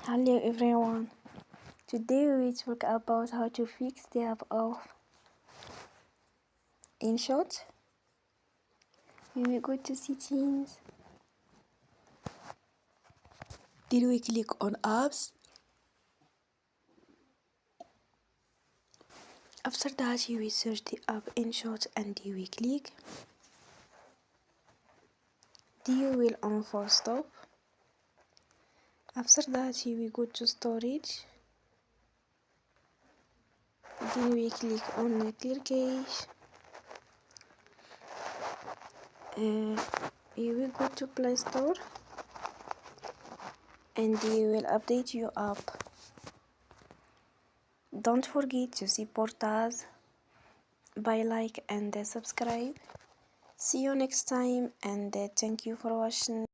Hello everyone, today we will talk about how to fix the app of InShOt. We will go to settings, then we click on apps. After that you will search the app InShOt and you will click. Then you will on for stop. After that you will go to storage. Then we click on clear cache. You will go to Play Store and you will update your app. Don't forget to support us by like and subscribe. See you next time and thank you for watching.